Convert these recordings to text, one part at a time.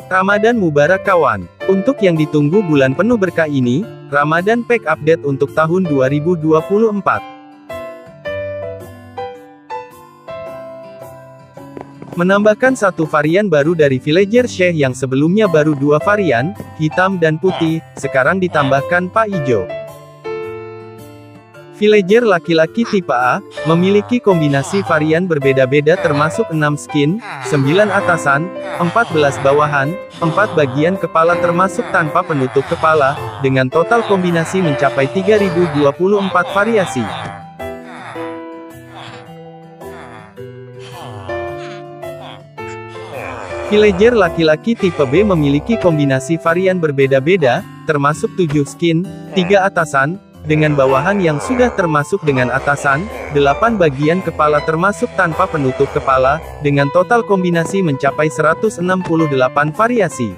Ramadan Mubarak kawan. Untuk yang ditunggu bulan penuh berkah ini, Ramadan Pack Update untuk tahun 2024. Menambahkan satu varian baru dari Villager Sheikh yang sebelumnya baru dua varian, hitam dan putih, sekarang ditambahkan pak hijau. Villager laki-laki tipe A, memiliki kombinasi varian berbeda-beda termasuk 6 skin, 9 atasan, 14 bawahan, 4 bagian kepala termasuk tanpa penutup kepala, dengan total kombinasi mencapai 3024 variasi. Villager laki-laki tipe B memiliki kombinasi varian berbeda-beda, termasuk 7 skin, 3 atasan, dengan bawahan yang sudah termasuk dengan atasan, 8 bagian kepala termasuk tanpa penutup kepala, dengan total kombinasi mencapai 168 variasi.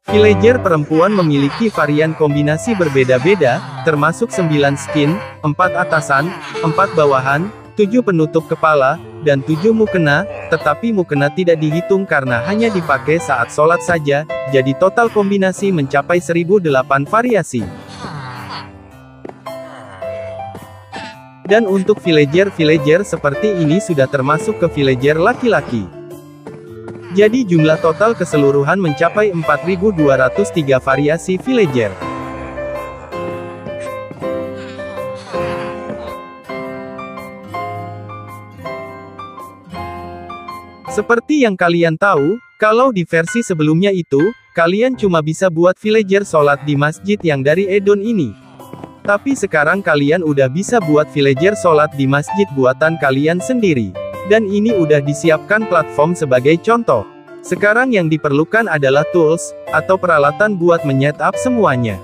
Villager perempuan memiliki varian kombinasi berbeda-beda, termasuk 9 skin, 4 atasan, 4 bawahan, 7 penutup kepala, dan 7 mukena, tetapi mukena tidak dihitung karena hanya dipakai saat sholat saja, jadi total kombinasi mencapai 1008 variasi. Dan untuk villager seperti ini sudah termasuk ke villager laki-laki. Jadi jumlah total keseluruhan mencapai 4203 variasi villager. Seperti yang kalian tahu, kalau di versi sebelumnya itu, kalian cuma bisa buat villager sholat di masjid yang dari add-on ini. Tapi sekarang kalian udah bisa buat villager sholat di masjid buatan kalian sendiri. Dan ini udah disiapkan platform sebagai contoh. Sekarang yang diperlukan adalah tools, atau peralatan buat menyetup semuanya.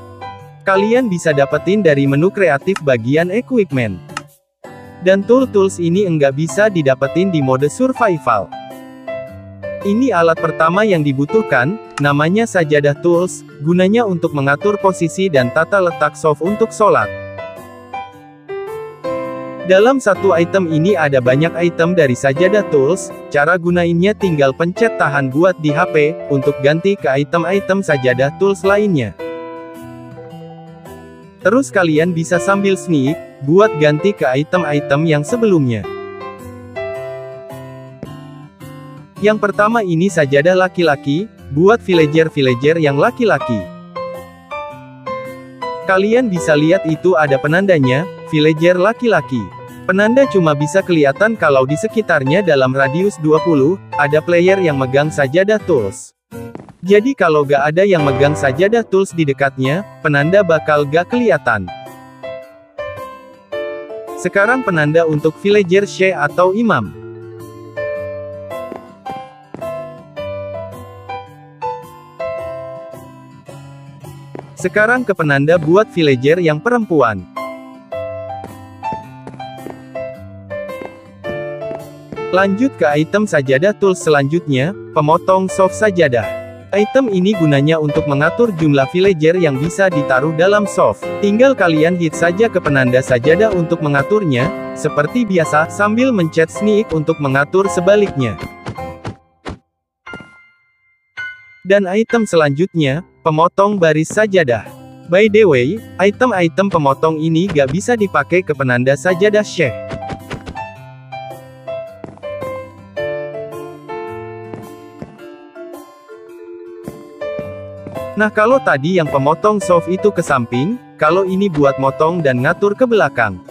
Kalian bisa dapetin dari menu kreatif bagian equipment. Dan tools ini enggak bisa didapetin di mode survival. Ini alat pertama yang dibutuhkan, namanya Sajadah Tools, gunanya untuk mengatur posisi dan tata letak soft untuk sholat. Dalam satu item ini ada banyak item dari Sajadah Tools, cara gunainnya tinggal pencet tahan buat di HP, untuk ganti ke item-item Sajadah Tools lainnya. Terus kalian bisa sambil sneak, buat ganti ke item-item yang sebelumnya. Yang pertama ini sajadah laki-laki, buat villager yang laki-laki. Kalian bisa lihat itu ada penandanya, villager laki-laki. Penanda cuma bisa kelihatan kalau di sekitarnya dalam radius 20, ada player yang megang sajadah tools. Jadi kalau gak ada yang megang sajadah tools di dekatnya, penanda bakal gak kelihatan. Sekarang penanda untuk villager sheikh atau imam. Sekarang ke penanda buat villager yang perempuan. Lanjut ke item sajadah tools selanjutnya, pemotong soft sajadah. Item ini gunanya untuk mengatur jumlah villager yang bisa ditaruh dalam soft. Tinggal kalian hit saja ke penanda sajadah untuk mengaturnya, seperti biasa, sambil mencet sneak untuk mengatur sebaliknya. Dan item selanjutnya, pemotong baris sajadah. By the way, item-item pemotong ini gak bisa dipakai ke penanda sajadah sheikh. Nah kalau tadi yang pemotong soft itu ke samping, kalau ini buat motong dan ngatur ke belakang.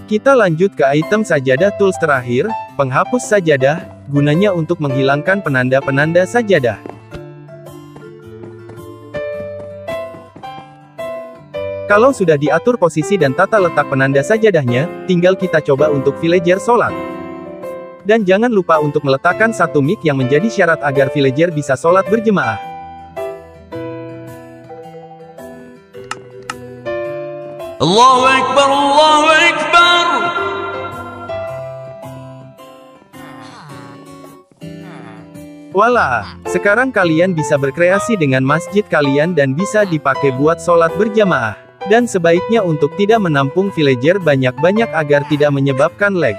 Kita lanjut ke item sajadah tools terakhir, penghapus sajadah, gunanya untuk menghilangkan penanda-penanda sajadah. Kalau sudah diatur posisi dan tata letak penanda sajadahnya, tinggal kita coba untuk villager sholat. Dan jangan lupa untuk meletakkan satu mic yang menjadi syarat agar villager bisa sholat berjemaah. Allahu Akbar, Allahu Akbar. Walah, sekarang kalian bisa berkreasi dengan masjid kalian dan bisa dipakai buat sholat berjamaah. Dan sebaiknya untuk tidak menampung villager banyak-banyak agar tidak menyebabkan lag.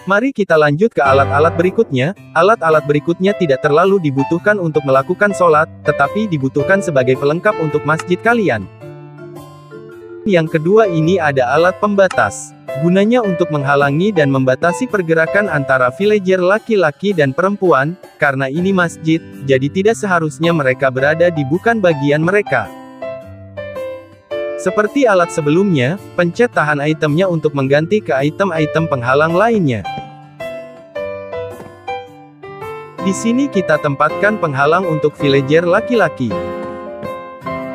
Mari kita lanjut ke alat-alat berikutnya. Alat-alat berikutnya tidak terlalu dibutuhkan untuk melakukan sholat, tetapi dibutuhkan sebagai pelengkap untuk masjid kalian. Yang kedua ini ada alat pembatas. Gunanya untuk menghalangi dan membatasi pergerakan antara villager laki-laki dan perempuan, karena ini masjid, jadi tidak seharusnya mereka berada di bukan bagian mereka. Seperti alat sebelumnya, pencet tahan itemnya untuk mengganti ke item-item penghalang lainnya. Di sini kita tempatkan penghalang untuk villager laki-laki.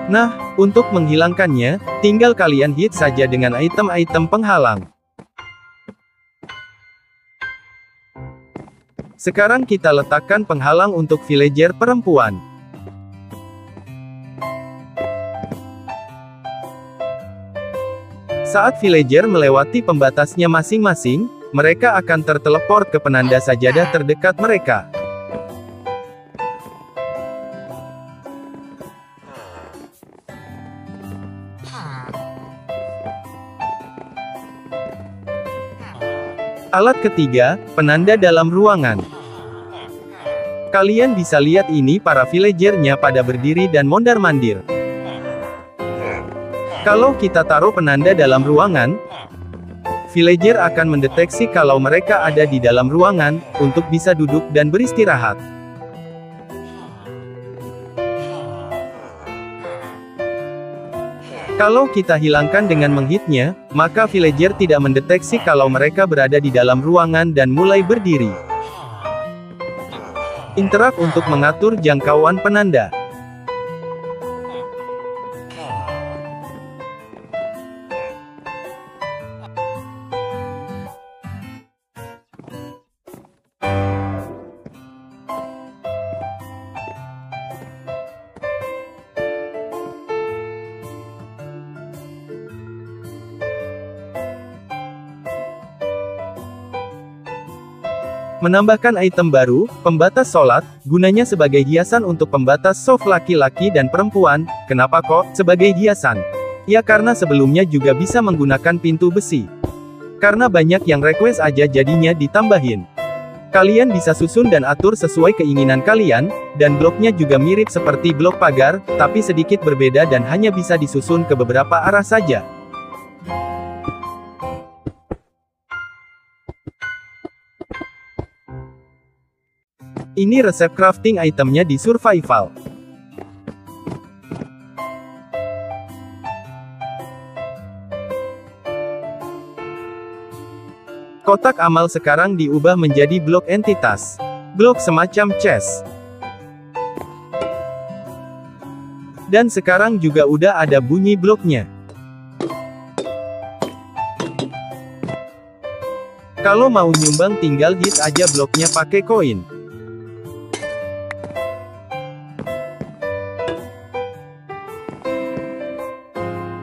Nah, untuk menghilangkannya, tinggal kalian hit saja dengan item-item penghalang. Sekarang kita letakkan penghalang untuk villager perempuan. Saat villager melewati pembatasnya masing-masing, mereka akan terteleport ke penanda sajadah terdekat mereka. Alat ketiga, penanda dalam ruangan. Kalian bisa lihat ini para villagernya pada berdiri dan mondar-mandir. Kalau kita taruh penanda dalam ruangan, villager akan mendeteksi kalau mereka ada di dalam ruangan, untuk bisa duduk dan beristirahat. Kalau kita hilangkan dengan menghitnya, maka villager tidak mendeteksi kalau mereka berada di dalam ruangan dan mulai berdiri. Interak untuk mengatur jangkauan penanda. Menambahkan item baru, pembatas sholat, gunanya sebagai hiasan untuk pembatas soft laki-laki dan perempuan. Kenapa kok sebagai hiasan? Ya karena sebelumnya juga bisa menggunakan pintu besi. Karena banyak yang request aja jadinya ditambahin. Kalian bisa susun dan atur sesuai keinginan kalian, dan bloknya juga mirip seperti blok pagar, tapi sedikit berbeda dan hanya bisa disusun ke beberapa arah saja. Ini resep crafting itemnya di survival. Kotak amal sekarang diubah menjadi blok entitas. Blok semacam chest. Dan sekarang juga udah ada bunyi bloknya. Kalau mau nyumbang tinggal hit aja bloknya pakai koin.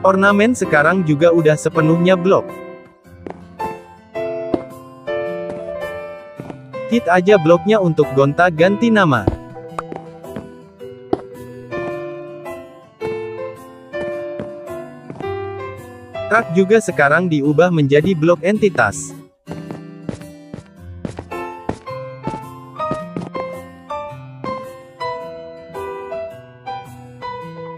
Ornamen sekarang juga udah sepenuhnya blok. Hit aja bloknya untuk gonta-ganti nama. Rak juga sekarang diubah menjadi blok entitas.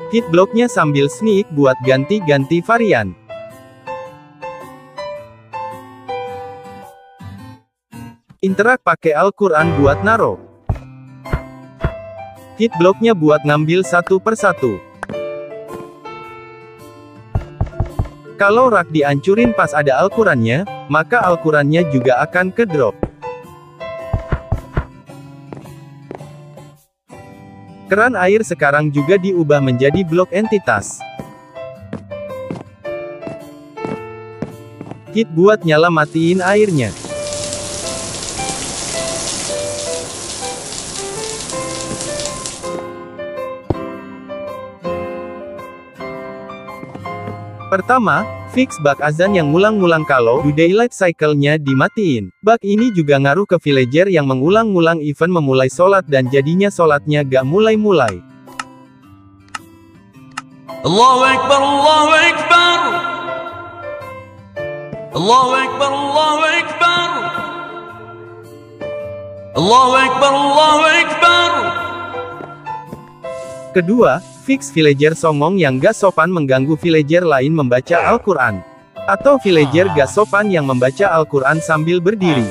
Hit bloknya sambil sneak buat ganti-ganti varian. Interak pakai Al-Quran buat naro. Hit bloknya buat ngambil satu persatu. Kalau rak dihancurin pas ada Al-Qurannya, maka Al-Qurannya juga akan ke drop. Keran air sekarang juga diubah menjadi blok entitas. Hit buat nyala matiin airnya. Pertama, fix bug azan yang ngulang-ngulang kalau do daylight cycle-nya dimatiin. Bug ini juga ngaruh ke villager yang mengulang-ngulang event memulai sholat dan jadinya sholatnya gak mulai-mulai. Allahu Akbar, Allahu Akbar. Allahu Akbar, Allahu Akbar. Allahu Akbar, Allahu Akbar. Kedua, fix villager songong yang gak sopan mengganggu villager lain membaca Al-Quran. Atau villager gak sopan yang membaca Al-Quran sambil berdiri.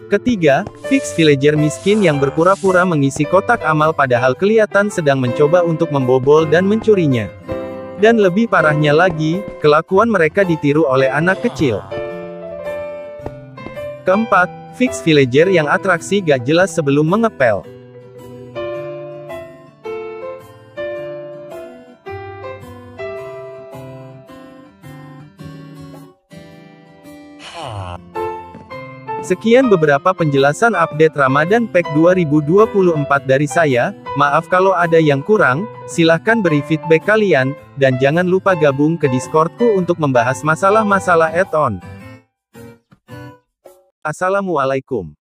Ketiga, fix villager miskin yang berpura-pura mengisi kotak amal padahal kelihatan sedang mencoba untuk membobol dan mencurinya. Dan lebih parahnya lagi, kelakuan mereka ditiru oleh anak kecil. Keempat, fix villager yang atraksi gak jelas sebelum mengepel. Sekian beberapa penjelasan update Ramadan Pack 2024 dari saya. Maaf kalau ada yang kurang, silahkan beri feedback kalian, dan jangan lupa gabung ke Discordku untuk membahas masalah-masalah add-on. Assalamualaikum.